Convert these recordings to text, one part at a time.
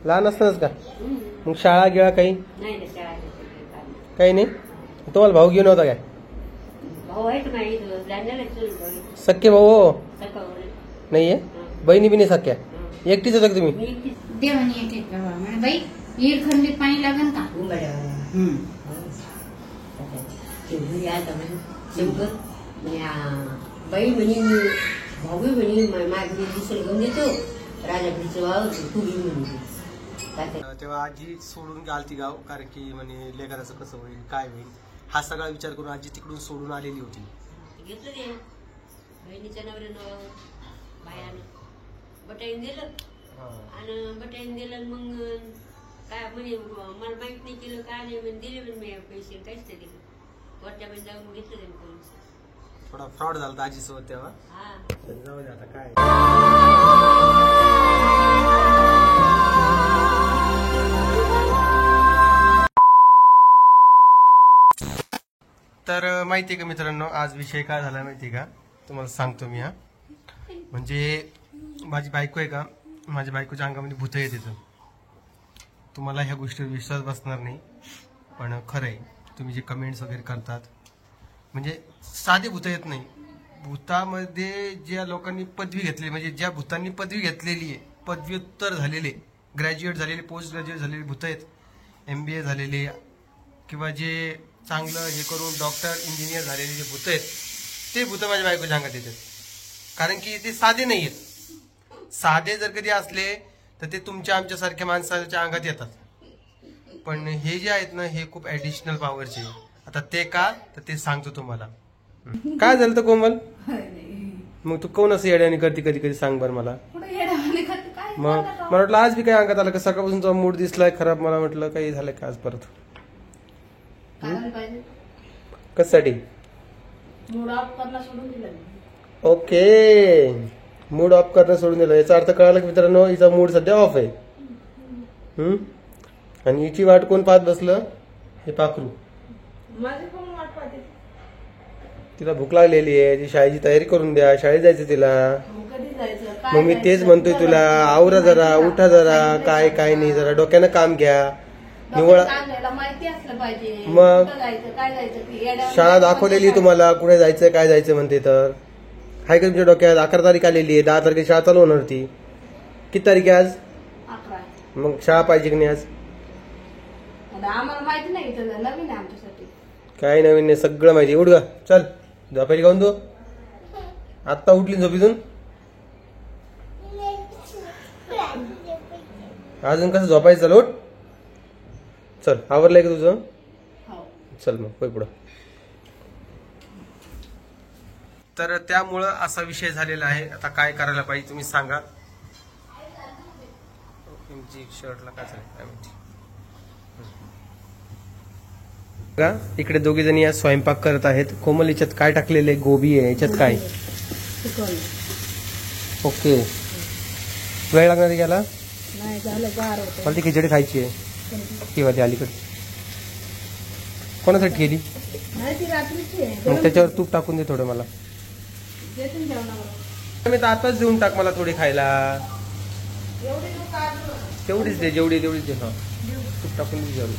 लहान असतानाच का? मग शाळा गिळा काही काही नाही? तुम्हाला भाऊ घेऊन होता काय? सख्खे भाऊ नाहीये? बहिणी बिनी सख्या? एकटीच होता का तुम्ही? पाणी लागेल का? बाई म्हणे भाऊ म्हणे माझी दुसरं घेऊन देतो राजापूरचं वाव तू घेऊन तेव्हा आजी सोडून गालती गाव, कारण की म्हणे लेकराचं कसं होईल काय होईल हा सगळा विचार करून आजी तिकडून सोडून आलेली होती. घेतलं ते बहिणीच्या नवऱ्यानं बायानं बटाईन दिलं आणि बटाईन दिलं. मग काय म्हणे मला माहित नाही केलं काय नाही म्हणे दिले म्हणे मी पैसे काहीच नाही दिले. कोर्टामध्ये जाऊन घेतलं ते पोलीस. थोडा फ्रॉड झाला आजीसोबत तेव्हा. जाऊ दे आता काय. तर माहितीये का मित्रांनो, आज विषय काय झाला माहितीये का तुम्हाला सांगतो मी. म्हणजे माझी बायको आहे का, माझ्या बायकोच्या अंगामध्ये भूत येत येतं. तुम्हाला ह्या गोष्टीवर विश्वास बसणार नाही, पण खरं आहे. तुम्ही जे कमेंट्स वगैरे करतात म्हणजे साधे भूत येत नाही. भूतामध्ये ज्या लोकांनी पदवी घेतली, म्हणजे ज्या भूतांनी पदवी घेतलेली आहे, पदव्युत्तर झालेले, ग्रॅज्युएट झालेले, पोस्ट ग्रॅज्युएट झालेले भूत आहेत, MBA झालेले किंवा जे चांगलं हे करून डॉक्टर इंजिनियर झालेले जे भूत आहेत ते भूत माझ्या बायकोच्या अंगात येतात. कारण की ते साधे नाही आहेत. साधे जर कधी असले तर ते तुमच्या आमच्यासारख्या माणसाच्या अंगात येतात, पण हे जे आहेत ना हे खूप ऍडिशनल पॉवरचे. आता ते का तर ते सांगतो तुम्हाला. काय झालं तर कोमल, मग तू कोण असं येड्याने करते कधी कधी सांग बरं मला. मग मला वाटलं आज बी काय अंगात आलं का, सकाळपासून तुझा मूड दिसलाय खराब, मला म्हटलं काही झालं का आज परत. कशासाठी? ओके, मूड ऑफ करणं सोडून दिलं. याचा अर्थ कळाला की मित्रांनो हिचा मूड सध्या ऑफ आहे. आणि हिची वाट कोण पाहत बसलं? हे पाखरू. तिला भूक लागलेली आहे, ती शाळेची तयारी करून द्या, शाळेत जायचं तिला. मग मी तेच म्हणतोय तुला, आवरा जरा, उठा जरा, काय काय नाही, जरा डोक्यानं काम घ्या. निवळ मग शाळा दाखवलेली तुम्हाला, कुठे जायचं काय जायचं म्हणते तर हाय का तुमच्या डोक्यात? 11 तारीख आलेली आहे, 10 तारखेला शाळा चालू होणार होती. किती तारीख आहे आज? मग शाळा पाहिजे की नाही आज? माहिती नाही, नवीन आहे आमच्यासाठी. काय नवीन नाही, सगळं माहिती. उठ ग, चल झोपायला खाऊन तू. आत्ता उठली झोपीतून? अजून कसं झोपायचं? चल उठ, चल. आवरलंय का तुझं? चल मग होय पुढं. तर त्यामुळं असा विषय झालेला आहे. आता काय करायला पाहिजे तुम्ही सांगा. शर्टला काय झालं काय माहिती. इकडे दोघी जणी या स्वयंपाक करत आहेत. कोमल याच्यात काय टाकलेले? गोबी आहे. याच्यात काय? ओके, वेळ लागणार आहे याला. मला ती खिचडी खायची आहे. किंवा ती अलीकडे कोणासाठी केली? मग त्याच्यावर तूप टाकून दे थोडं मला. मी तर आताच देऊन टाक मला थोडी खायला. तेवढीच दे, जेवढी तेवढीच दे. हा, तूप टाकून दे जेवढी.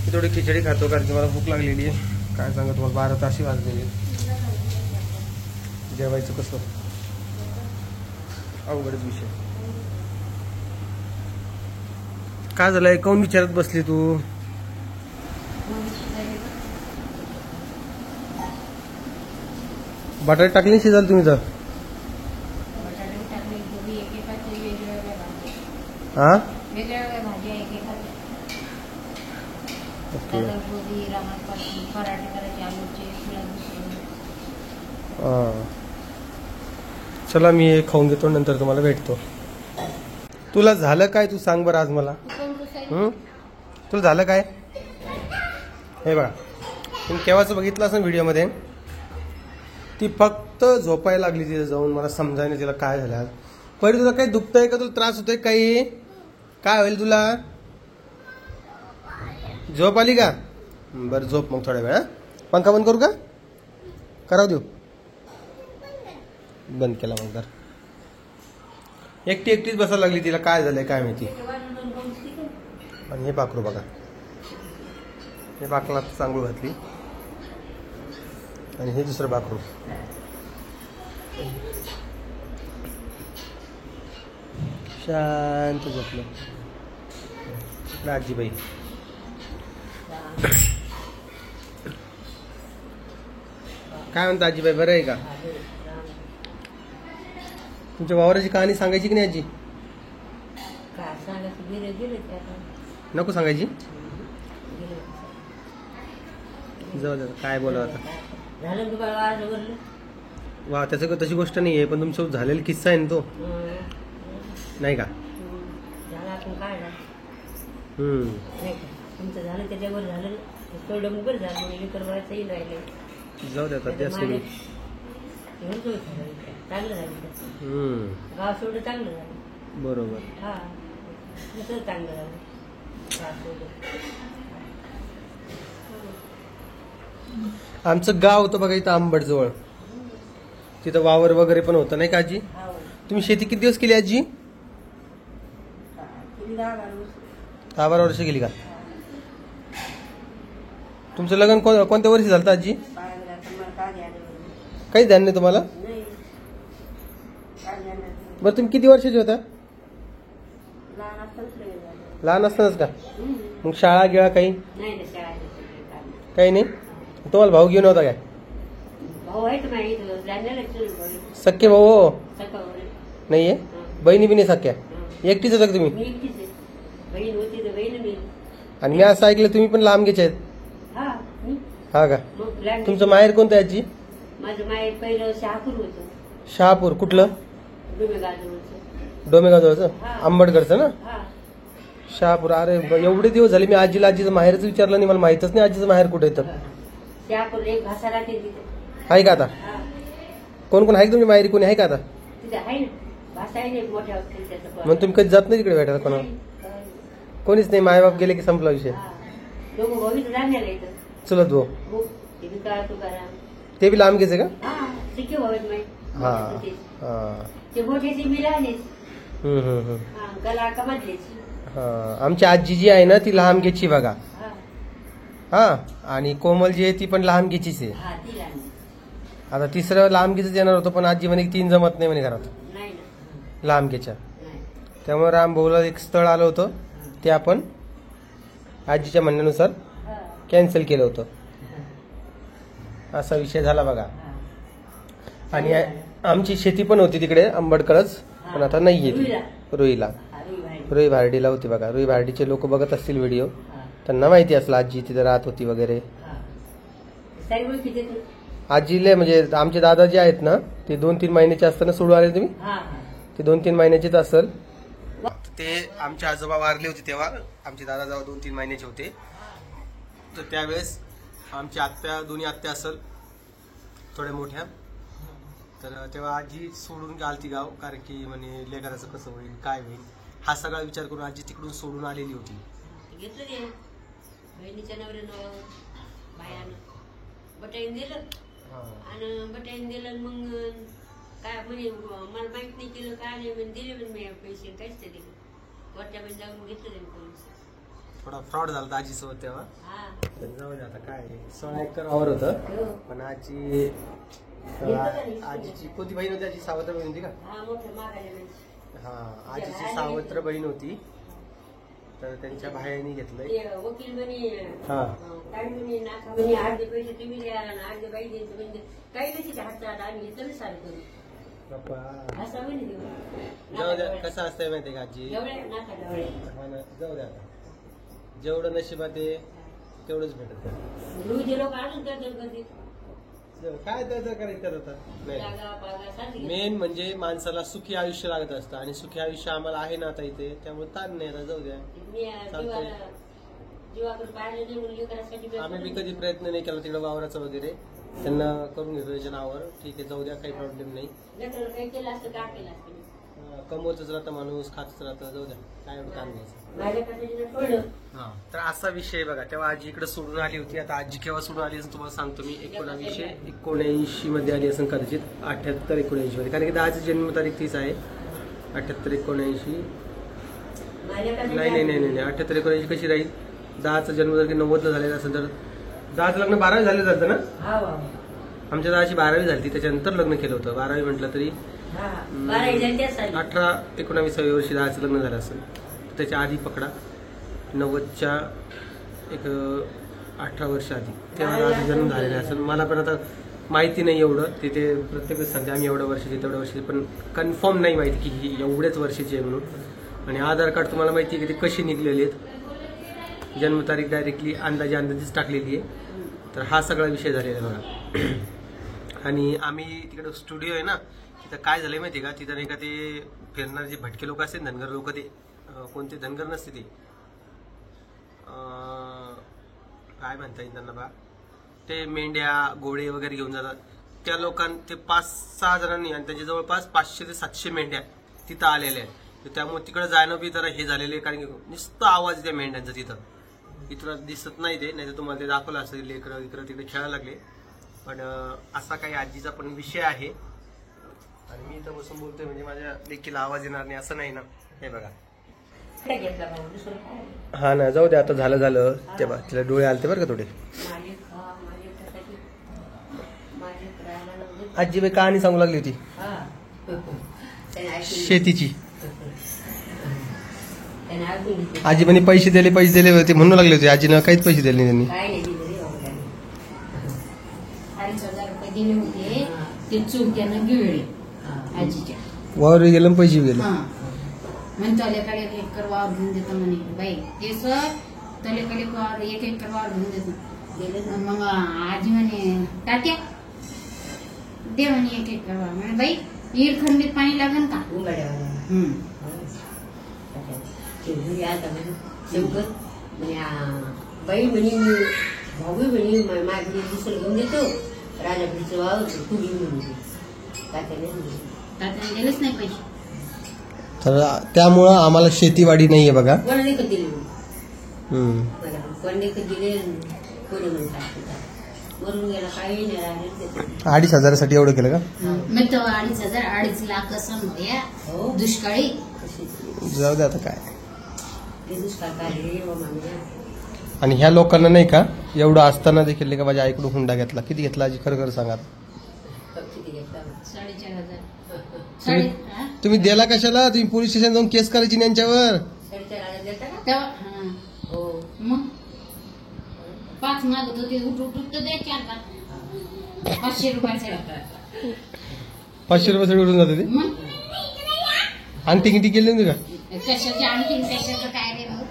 मी थोडी खिचडी खातो कारण की मला भूक लागलेली आहे. काय सांगा तुम्हाला, 12 ताशी वाजलेली. जेवायचं कसं अवघडच विषय. काय झालंय? कोण विचारत बसली तू? बटाटे टाकले शिजाल तुम्ही तर? हा, ओके. चला मी हे खाऊन घेतो, नंतर तुम्हाला भेटतो. तुला झालं काय? तू सांग बरं आज मला. तुला झालं काय? हे बघा, तुम्ही केव्हाच बघितलं असं व्हिडिओमध्ये, ती फक्त झोपायला लागली तिथे जाऊन. मला समजायला तिला काय झालं आज. पहिले तुला काही दुखतंय का? तुला त्रास होतोय काही? काय होईल तुला? झोप आली का? बरं झोप मग थोड्या वेळा. पंखा बंद करू का? करावं देऊ? बंद केला मग. तर एकटी एकटीच बसायला लागली. तिला काय झालंय काय माहिती. आणि हे पाखरू बघा, हे पाखराला चांगलं घातली आणि हे दुसरं पाखरू. शांत झोपलं. इकडं आजीबाई. काय म्हणता आजीबाई, बरं आहे का? तुमच्या वावराची कहाणी सांगायची की नाही आजी? काय सांगायचं, गेलं ते आता. नको सांगायची, गेलं. जाऊ द्या, काय बोला आता. झालं तुम्हाला वारलं वरलं? वा, त्याचं तशी गोष्ट नाही आहे, पण तुमचं झालेला किस्सा आहे ना तो, नाही का? झालं आपण काढला हम्म. नाही का? तुमचं झालं त्याच्यावर झालं ना, तेवढं मग बरं झालं. म्हणजे लेकर बाळाचंही राहिलं. जाऊ द्या आता, त्या सोडून. चांगलं झालं. गाव सोडलं चांगलं झालं. बरोबर. हा, तसं चांगलं झालं. गाव सोडलं. आमचं गाव होतं बघा इथं आंबटजवळ, तिथं वावर वगैरे पण होतं, नाही का आजी? हो. तुम्ही शेती किती दिवस केली आजी? किती 10-12 वर्ष केली का? तुमचं लग्न कोणत्या वर्षी झालं आजी? काहीच ध्यान नाही तुम्हाला? बरं, तुम्ही किती वर्षाची होता? लहान असतानाच का? मग शाळा गिळा काही काही नाही? तुम्हाला भाऊ घेऊन होता काय? सख्खे भाऊ हो? नाहीये? बहिणी बी नाही सख्या? एकटीच होता का तुम्ही? आणि मी असं ऐकलं तुम्ही पण लांबगेचे आहेत? हा का? तुमचं माहेर कोणतं आहे आजी? माझं माहेर पहिलं शहापूर होतं. शहापूर कुठलं? डोमेगाव जवळचं, आंबटगडचं ना? शहापूर. अरे एवढे दिवस झाले मी आजीला आजीचं माहेरच विचारलं नाही, मला माहितच नाही आजीचं माहेर कुठे येतं. शहापूर एक भासाला आहे का आता? कोण कोण आहे तुमची माहेरी, कोणी आहे का आता? तिथे आहे ना, भाषा आहे ना मोठ्या त्याचं. मग तुम्ही कधी जात नाही तिकडे भेटायला कोणाला? कोणीच नाही, मायबाप गेले की संपला विषय. दोघं भाऊ इथं राहण्याला येतं. चलत भाऊ ते विकार तुकाराम, ते बी लांब घ्यायचे का? हा, शिके भाऊ आहेत माहिती. हा हा. ते मोठ्याची मी राहिलेच. हम्म. हा, गला कमधलेच. हा, आमची आजी जी आहे ना ती लहान घ्यायची बघा. हा, हा, आणि कोमल जी आहे ती पण लहान घ्यायचीच आहे. हा, ती राहिली. आता तिसरं लांब घ्यायचं येणार होतं, पण आजी म्हणे 3 जमत नाही म्हणे घरात नाही ना, लांब घ्यायच्या. नाही. त्यामुळे राम भाऊला एक स्थळ आलं होतं, ते आपण आजीच्या म्हणण्यानुसार हा, कॅन्सल केलं होतं. असा विषय झाला बघा. हा. आणि आमची शेती पण होती तिकडे आंबटकडच, पण आता नाहीये ती. रुईला, हा, रुई बाहेर. रुई भारडीला होती बघा. रुई भारडीचे लोक बघत असतील व्हिडिओ, हा, त्यांना माहिती असलं आजी तिथे राहत होती वगैरे. हा. सारी ओळखी देते. आजीले म्हणजे आमचे दादा जे आहेत ना ते 2-3 महिन्याचे असताना सोडून आले तुम्ही? हा, हा. ते 2-3 महिन्याचेच असेल. ते आमचे आजोबा वारले होते तेव्हा, आमचे दादा जेव्हा 2-3 महिन्याचे होते, तर त्यावेळेस आमची आत्या, दोन्ही आत्या असेल थोड्या मोठ्या, तर तेव्हा आजी सोडून आलती गाव, कारण की म्हणे लेकराचं कसं होईल, काय होईल, हा सगळा विचार करून आजी तिकडून सोडून आलेली होती. घेतलं ते बहिणीच्या नवऱ्यानं बायानं बटाईन दिलं, आणि बटाईन दिलं. मग काय म्हणे मला माहित नाही केलं, काय नाही म्हणे, दिले म्हणे मी पैसे, काहीच ते दिले. वरच्यामध्ये जाऊन घेतलं त्यांनी पोलीस. थोडा फ्रॉड झाला होता आजीसोबत तेव्हा. हा, जाऊ दे आता, काय 16 एकर वावर होतं, हो. पण आजीची कोणती बहीण होती? आजी सावत्र बहीण होती का? हा, मोठं मागायला नाही. हा, आजीची सावत्र बहीण होती, तर त्यांच्या भायाने घेतलंय. ते वकील म्हणे हा. काय म्हणे नाका म्हणे, अर्धे पैसे तुम्ही द्या आणि अर्धे बाई द्यायचं. म्हणजे काही नसेल हातात आम्ही घेतलं सारं करू बाप्पा. असं म्हणे. जाऊ द्या, कसं असतंय माहितीये का आजी? डवळे नाका डवळे. हा ना, जाऊ द्या आता. जेवढं नशिबात आहे तेवढंच भेटत. लुजे लोक आणून त्याचं कधी काय त्याचं करायचं होतं? जागा पागा सारखी मेन म्हणजे माणसाला सुखी आयुष्य लागत असतं, आणि सुखी आयुष्य आम्हाला आहे ना आता इथे, त्यामुळे ताण नाही आता. जाऊ द्या. मी जीवाकडे पाहिलं नाही म्हणून लेकरासाठी आम्ही बी कधी प्रयत्न नाही केला तिकडे वावराचा वगैरे, त्यांना करून घेतो त्याच्या नावावर. ठीक आहे, जाऊ द्या, काही प्रॉब्लेम नाही. लेकराला काही केलं असतं का केलं असतं. कमवतच राहतं माणूस, खातच राहतं. जाऊ द्या, काय एवढं ताण घ्यायचं. माझ्याकडे सोडलं. तर असा विषय बघा. तेव्हा आजी इकडे सोडून आली होती. आता आजी केव्हा सोडून आली असं तुम्हाला सांगतो मी. 1979 मध्ये आली असं कदाचित, 78-79 मध्ये, कारण की आजची जन्मतारीख तीच आहे, 78-79. नाही नाही नाही नाही 78 19 कशी राहील? 10चा जन्म जर की 90ला झालेला असेल तर 10चं लग्न 12वी झालं जातं ना. आमच्या 10ची 12वी झाली, त्याच्यानंतर लग्न केलं होतं. 12वी म्हटलं तरी 18 19व्या वर्षी 10चं लग्न झालं असेल. त्याच्या आधी पकडा 90च्या एक 18 वर्ष आधी, तेव्हा 10चा जन्म झालेला असेल. मला पण आता माहिती नाही एवढं, तिथे प्रत्येकच सांगते आम्ही एवढ्या वर्षाची तेवढ्या वर्षाची, पण कन्फर्म नाही माहिती की ही एवढ्याच वर्षाची आहे म्हणून. आणि आधार कार्ड तुम्हाला माहिती आहे की ते कसे निघलेले आहेत, जन्मतारीख डायरेक्टली अंदाजीच टाकलेली आहे. तर हा सगळा विषय झालेला आहे बघा. आणि आम्ही तिकडे स्टुडिओ आहे ना, तिथं काय झालंय माहिती आहे का, तिथं नाही का ते फिरणारे जे भटके लोक असतील, धनगर लोक, ते कोणते धनगर नसते ते काय म्हणता येईल त्यांना बा, ते मेंढ्या घोडे वगैरे घेऊन जातात. त्या ते 5-6 जणांनी आणि त्याच्या जवळपास 500 ते 700 मेंढ्या तिथं आलेल्या आहेत. तर त्यामुळे तिकडे जाणं बी जरा हे झालेलं आहे, कारण की नुसतं आवाज त्या मेंढ्यांचा तिथं. इथं दिसत नाही ते, नाही तर तुम्हाला ते दाखवलं असं लेकरं इकडं तिकडे खेळायला लागले. पण असा काही आजीचा पण विषय आहे. आणि मी इथं बसून बोलतोय म्हणजे माझ्या देखील आवाज येणार नाही असं नाही ना. हे बघा, हा ना, जाऊ दे आता, झालं ते बघा, तिला डोळे आलते बरं का थोडे. आजीबाई कहाणी सांगू लागली होती शेतीची. आजीबाईने पैसे दिले होते म्हणू लागले होते. आजीनं काहीच पैसे दिले नाही त्यांनी. 2,500 रुपये दिले होते, ते चुलत्यानं गिळले आजीच्या. वावर गेलं पैसे गेले. म्हणे तलेकडे 1 एकर वावर घेऊन देतो म्हणे. बाई ते सर तलेकडे 1 एकर वावर घेऊन देतो. मग आजी म्हणे तात्या दे म्हणे 1 एकर वावर. म्हणे बाई ईड खंडीत पाणी लागेल का? बाई म्हणे भाऊ म्हणे माझ्या दुसरं घेऊन देतो, राजाकडीचं वावर तू घेऊन म्हणे. तात्याने दिलेच नाही पैसे. तर त्यामुळं आम्हाला शेतीवाडी नाहीये बघा. कोणाने कधी दिले कोणाने कधी दिले कोणी म्हणतात मरून गेला काही नाही राहिले. 2,500साठी एवढं केलं का? मग तो 2,500 2.5 लाख असं दुष्काळी. जाऊ दे आता काय. दुष्काळ काय. आणि ह्या लोकांना नाही का एवढं असताना देखील का माझ्या आईकडून हुंडा घेतला. किती घेतला आजी खरं सांगा. 4,500. तुम्ही दिला कशाला? तुम्ही पोलीस स्टेशन जाऊन केस करायची यांच्यावर. 4,500 मग 5 मागत होते. उठ तर द्यायचे आता 500 रुपयाचे. 500 रुपयासाठी उठून जाते ते. मग अंगठी गिंटी केली नव्हती का? कशाची आणखी कशाचं काय रे मग.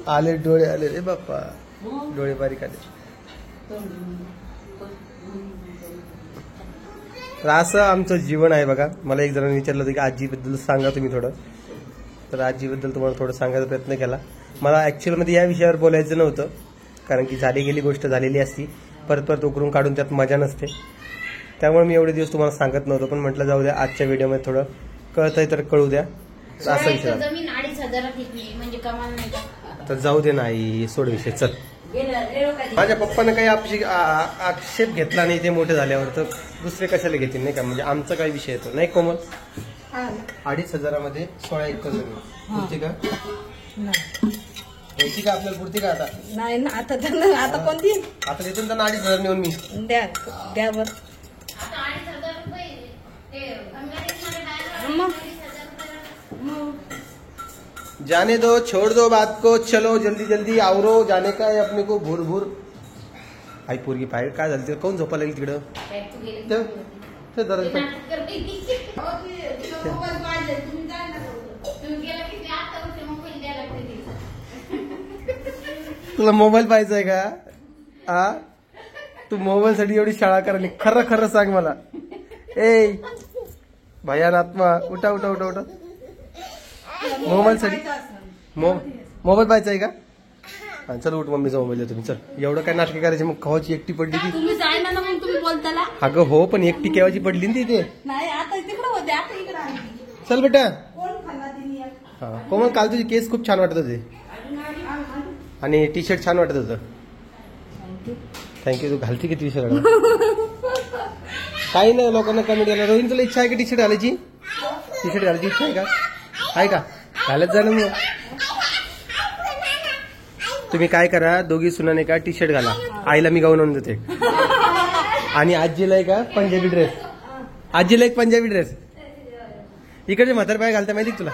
आले डोळे आले रे बाप्पा, डोळे बारीक आले. तर असं आमचं जीवन आहे बघा. मला एक जणांनी विचारलं होतं की आजीबद्दल सांगा तुम्ही थोडं. तर आजीबद्दल तुम्हाला थोडं सांगायचा प्रयत्न केला. मला ॲक्च्युअलमध्ये या विषयावर बोलायचं नव्हतं, कारण की झाली गेली गोष्ट झालेली असती, परत उकरून काढून त्यात मजा नसते. त्यामुळे मी एवढे दिवस तुम्हाला सांगत नव्हतं. पण म्हटलं जाऊ द्या, आजच्या व्हिडिओमध्ये थोडं कळतंय तर कळू द्या असा विषय. जमीन 2,500 विकली म्हणजे कमाल नाही का? तर जाऊ दे, नाही सोड विषय. चल, माझ्या पप्पानं काही आक्षेप घेतला नाही ते मोठे झाल्यावर, तर दुसरे कशाला घेतील नाही का. म्हणजे आमचा काही विषय येतो नाही कोमल. 2,500 16 एकर जमीन पुरती का? यायची का आपल्याला पुरती का? आता नाही ना, आता कोणती आता देतो त्यांना 2,500 नेऊन मी. द्या बर. जाने दो, छोड़ दो बात को, चलो जल्दी जल्दी आवरो, जाने का है अपने को भूर भूर. आई पोरगी पाहिजे काय झालं, कोण झोपायला लागेल तिकडं? तुला मोबाईल पाहिजे का? हा, तू मोबाईल साठी एवढी शाळा करायली? खरं खरं सांग मला. ए भयान आत्मा, उठा उठा उठा उठा. मोबाईल साठी मोबाईल पाहिजे का? चल उठ, मम्मीचा मोबाईल देतो मी. चल, एवढं काय नाटक करायचे? मग कवाची एकटी पडली ती. तुम्ही जाय ना मग तुम्ही बोलताला. अगं हो, पण एकटी केव्हाची पडली ना तिथे. नाही आता तिकडे होते, आता इकडे आली. चल बेटा. कोण खाल्ला तिने? हा कोमल, काल तुझे केस खूप छान वाटत होते आणि टी शर्ट छान वाटत होतं. थँक्यू. तू घालते किती विषय काही नाही, लोकांना कमेंट केला. रोहिणी तुला इच्छा आहे की टी शर्ट घालायची? टी शर्ट घालायची इच्छा आहे का? आहे का? घालत जा ना मग. तुम्ही काय करा, दोघी सुनाने का टी शर्ट घाला. आईला मी गाऊन आणून देते आणि आजीला एक का पंजाबी ड्रेस. आजीला एक पंजाबी ड्रेस. इकडे म्हातार पाय घालता माहिती का तुला?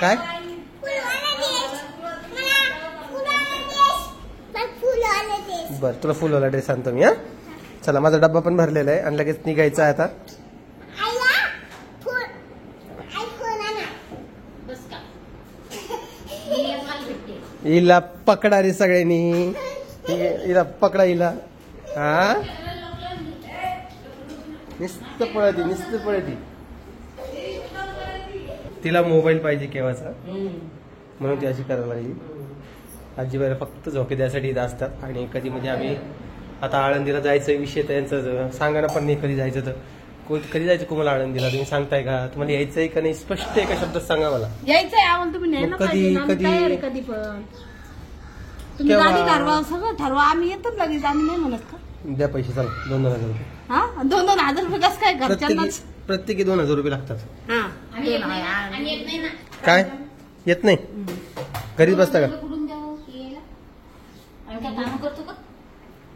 काय बर, तुला फुलवाला ड्रेस आणतो मी. हा चला, माझा डब्बा पण भरलेला आहे आणि लगेच निघायचं आहे आता. बस का हे मला भेटते. हिला पकडा रे सगळ्यांनी. हिला पकडा हिला. हा नुसतं पळती, नुसतं पळती. तिला मोबाईल पाहिजे केव्हाचा, म्हणून ती अशी करायला लागली. आजीबाईला फक्त झोके द्यासाठी इथं असतात. आणि कधी म्हणजे आम्ही आता आळंदीला जायचं विषय त्यांचं सांगा ना, पण नाही कधी जायचं तर. कधी जायचं तुम्हाला आळंदीला, तुम्ही सांगताय का? तुम्हाला यायचंय का नाही स्पष्ट एका शब्दात सांगा मला. यायचंय आम्हाला, तुम्ही न्यायला मग कधी- पाहिजे ना, आम्ही कधी- तयार आहे कधी पण. तुम्ही केव्हा? गाडी ठरवा, सगळं ठरवा, आम्ही येतो लगेच. आम्ही नाही म्हणत का? द्या पैसे, चला 2,000 रुपये. हा 2,000 रुपये कसं काय घरच्यांनाच? प्रत्येकी 2,000 रुपये लागतात. हा आणि येत नाही ना. काय येत नाही? घरीच बसता का? कुठून द्यावं यायला? आणि काय काम करतो का?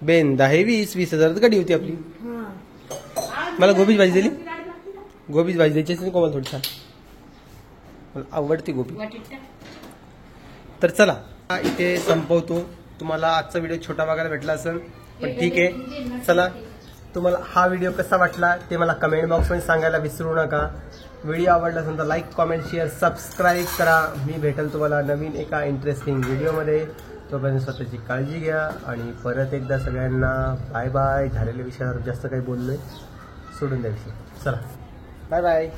बेन 10,000-20,000 गाडी होती आपली. मला गोबीची भाजी दिली. गोबीची भाजी द्यायची असेल कोमल थोडी छान. मला आवडते गोबी. वाटीत टाक. तर चला इथे संपवतो. तुम्हाला आजचा व्हिडिओ छोटा बघायला भेटला असेल, पण ठीक आहे. चला, तुम्हाला हा व्हिडिओ कसा वाटला ते मला कमेंट बॉक्समध्ये सांगायला विसरू नका. व्हिडिओ आवडला असेल तर लाईक, कमेंट, शेअर, सबस्क्राईब करा. मी भेटेल तुम्हाला नवीन एका इंटरेस्टिंग व्हिडिओमध्ये. तोपर्यंत स्वतःची काळजी घ्या आणि परत एकदा सगळ्यांना बाय बाय. झालेल्या विषयावर जास्त काही बोललोय, सोडून द्या विषय. चला बाय बाय.